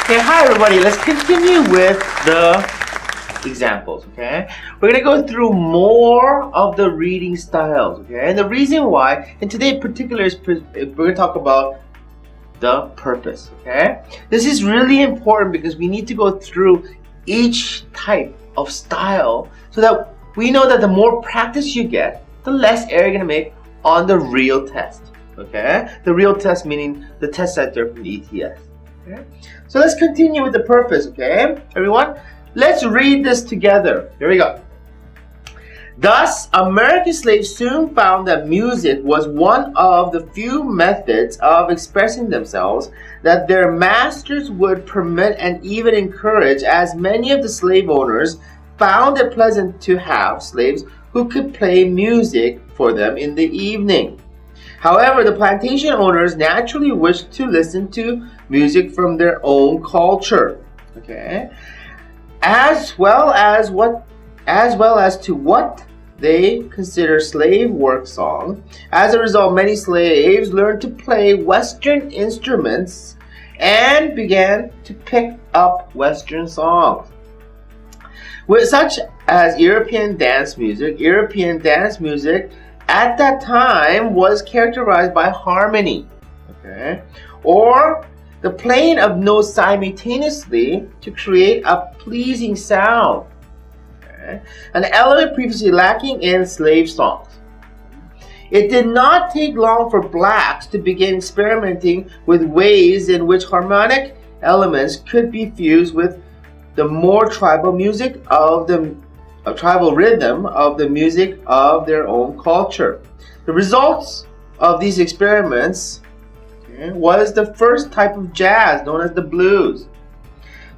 Okay, hi everybody. Let's continue with the examples, okay? We're going to go through more of the reading styles, okay? And the reason why, and today in particular, is we're going to talk about the purpose, okay? This is really important because we need to go through each type of style so that we know that the more practice you get, the less error you're going to make on the real test, okay? The real test meaning the test center from the ETS. Okay. So let's continue with the purpose, okay? Everyone, let's read this together. Here we go. Thus, American slaves soon found that music was one of the few methods of expressing themselves that their masters would permit and even encourage, as many of the slave owners found it pleasant to have slaves who could play music for them in the evening. However, the plantation owners naturally wished to listen to music from their own culture, okay, as well as to what they consider slave work song. As a result, many slaves learned to play Western instruments and began to pick up Western songs, with such as European dance music. European dance music at that time was characterized by harmony, okay, or the playing of notes simultaneously to create a pleasing sound, okay, an element previously lacking in slave songs. It did not take long for blacks to begin experimenting with ways in which harmonic elements could be fused with the more tribal music of the tribal rhythm of the music of their own culture. The results of these experiments was the first type of jazz known as the blues.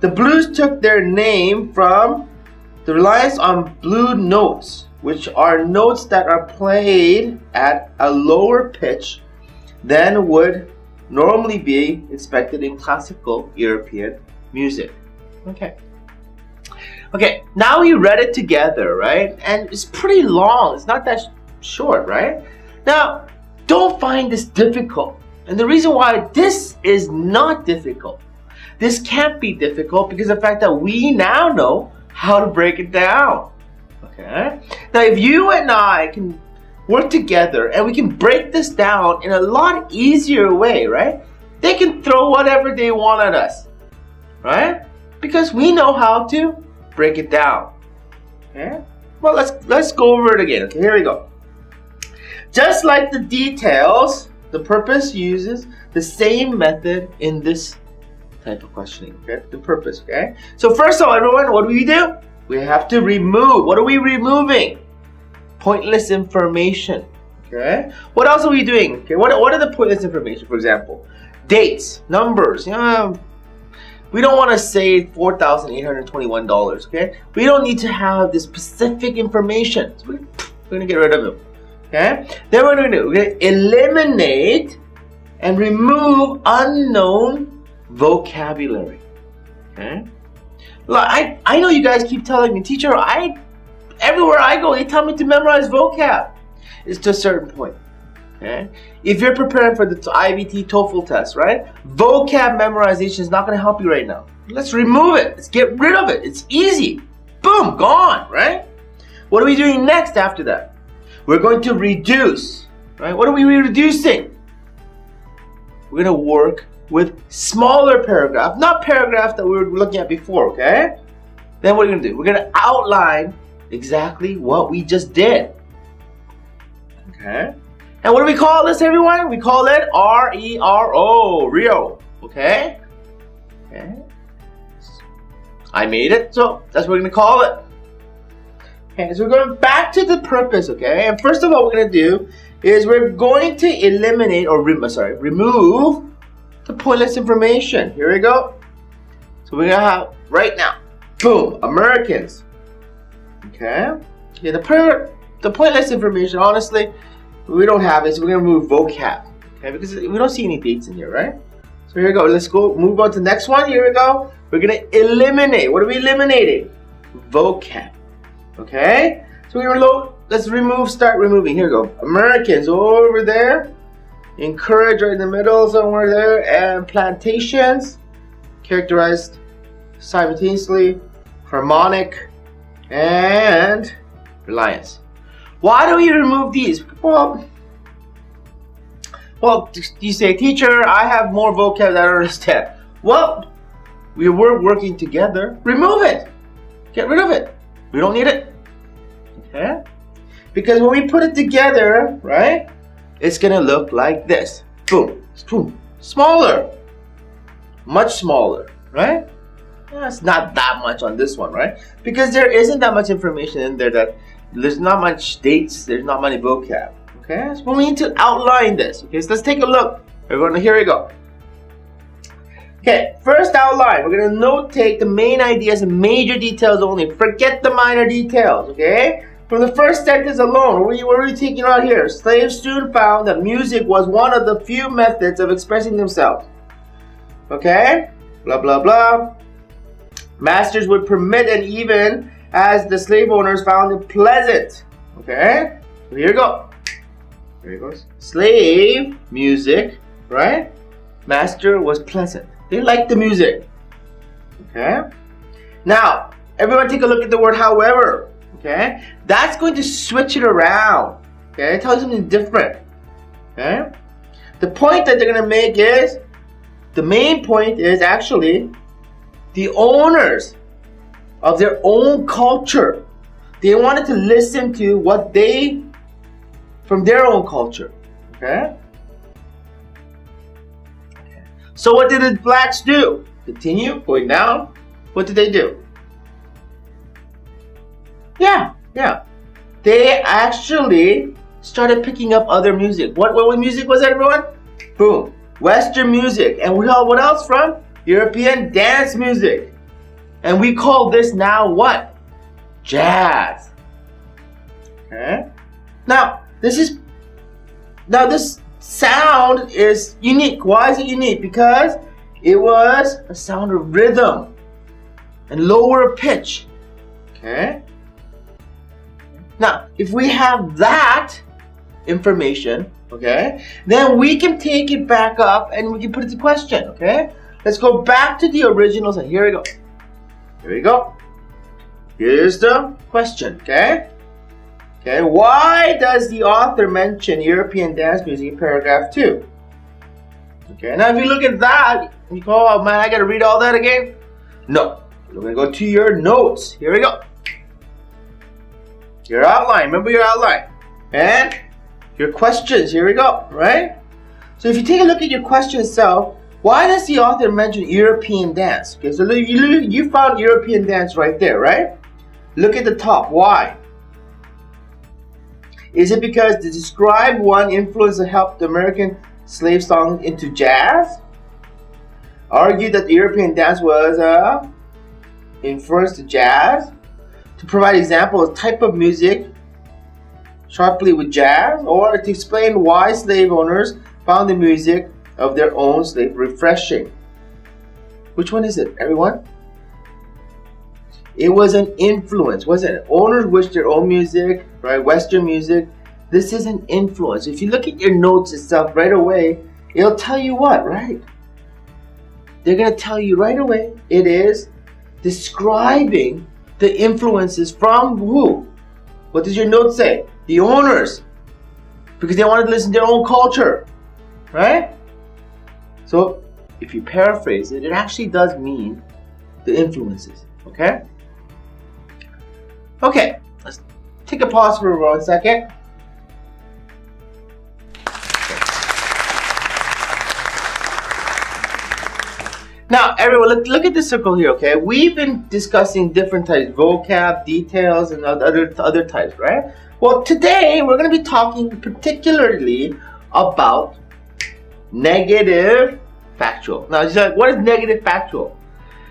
The blues took their name from the reliance on blue notes, which are notes that are played at a lower pitch than would normally be expected in classical European music. Okay, now we read it together, right? And it's pretty long. It's not that short, right? Now, don't find this difficult. And the reason why this is not difficult, this can't be difficult, because of the fact that we now know how to break it down. Okay? Now, if you and I can work together and we can break this down in a lot easier way, right? They can throw whatever they want at us, right? Because we know how to break it down. Okay? Well, let's go over it again. Okay, here we go. Just like the details, the purpose uses the same method in this type of questioning. Okay, the purpose. Okay. So first of all, everyone, what do? We have to remove. What are we removing? Pointless information. Okay. What else are we doing? Okay. What are the pointless information? For example, dates, numbers. We don't want to say $4,821, okay? We don't need to have the specific information. So we're going to get rid of them, okay? Then what we're going to eliminate and remove unknown vocabulary, okay? Look, I know you guys keep telling me, teacher, everywhere I go, they tell me to memorize vocab. It's to a certain point. Okay? If you're preparing for the IBT TOEFL test, right? Vocab memorization is not going to help you right now. Let's remove it. Let's get rid of it. It's easy. Boom, gone, right? What are we doing next after that? We're going to reduce, right? What are we reducing? We're going to work with smaller paragraph, not paragraphs that we were looking at before, okay? Then what are we going to do? We're going to outline exactly what we just did, okay? And what do we call this, everyone? We call it R-E-R-O, Rio. Okay? Okay. I made it, so that's what we're going to call it. Okay, so we're going back to the purpose, okay? And first of all, what we're going to do is we're going to eliminate, or remove the pointless information. Here we go. So we're going to have, right now, boom, Americans. Okay? Okay, the pointless information, honestly, we don't have it, so we're going to remove vocab, okay, because we don't see any dates in here, right? So here we go. Let's go move on to the next one. Here we go. We're going to eliminate. What are we eliminating? Vocab, okay? So let's start removing. Here we go. Americans over there. Encourage right in the middle, somewhere there. And plantations. characterized simultaneously, harmonic, and reliance. Why do we remove these? Well, you say, teacher, I have more vocab that I don't understand. Well, we were working together. Remove it. Get rid of it. We don't need it. Okay? Because when we put it together, right, it's gonna look like this. Boom, boom. Smaller. Much smaller, right? It's not that much on this one, right? Because there isn't that much information in there, that there's not much dates, there's not many vocab. Okay, so we need to outline this. Okay, so let's take a look. Everyone, here we go. Okay, first outline. We're gonna notate the main ideas and major details only. Forget the minor details. Okay. From the first sentence alone, what are we taking out here? Slaves soon found that music was one of the few methods of expressing themselves. Okay, blah blah blah. Masters would permit, and even as the slave owners found it pleasant. Okay, so here you go. Here it goes. Slave music, right? Master was pleasant. They liked the music. Okay. Now, everyone take a look at the word however. Okay. That's going to switch it around. Okay. Tell you something different. Okay. The point that they're going to make is, the main point is actually the owners of their own culture. They wanted to listen to what they, from their own culture. Okay. So what did the blacks do? Continue going down. What did they do? Yeah. They actually started picking up other music. What music was that, everyone? Boom. Western music. And what else from? European dance music. And we call this now what? Jazz. Okay. Now this sound is unique. Why is it unique? Because it was a sound of rhythm and lower pitch. Okay. Now, if we have that information, okay, then we can take it back up and we can put it to question. Okay. Let's go back to the originals, and here we go. Here we go. Here's the question. Okay. Okay, why does the author mention European dance music in paragraph 2? Okay, now if you look at that, you go, oh man, I gotta read all that again? No, we're gonna go to your notes. Here we go. Your outline, remember your outline. And your questions, here we go, right? So if you take a look at your question itself, why does the author mention European dance? Okay, so you found European dance right there, right? Look at the top, why? Is it because to describe one influence that helped the American slave song into jazz? Argue that the European dance was influence to jazz? To provide example of type of music sharply with jazz? Or to explain why slave owners found the music of their own slave refreshing? Which one is it, everyone? It was an influence, wasn't it? Owners wished their own music, right? Western music. This is an influence. If you look at your notes itself right away, it'll tell you what, right? They're going to tell you right away. It is describing the influences from who? What does your note say? The owners. Because they wanted to listen to their own culture, right? So if you paraphrase it, it actually does mean the influences, okay? Okay, let's take a pause for 1 second. Now, everyone, look at this circle here, okay? We've been discussing different types, vocab, details, and other types, right? Well, today we're going to be talking particularly about negative factual. Now, you're like, what is negative factual?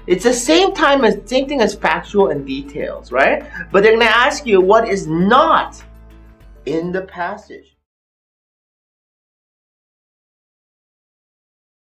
It's the same thing as factual and details, right? But they're going to ask you what is not in the passage.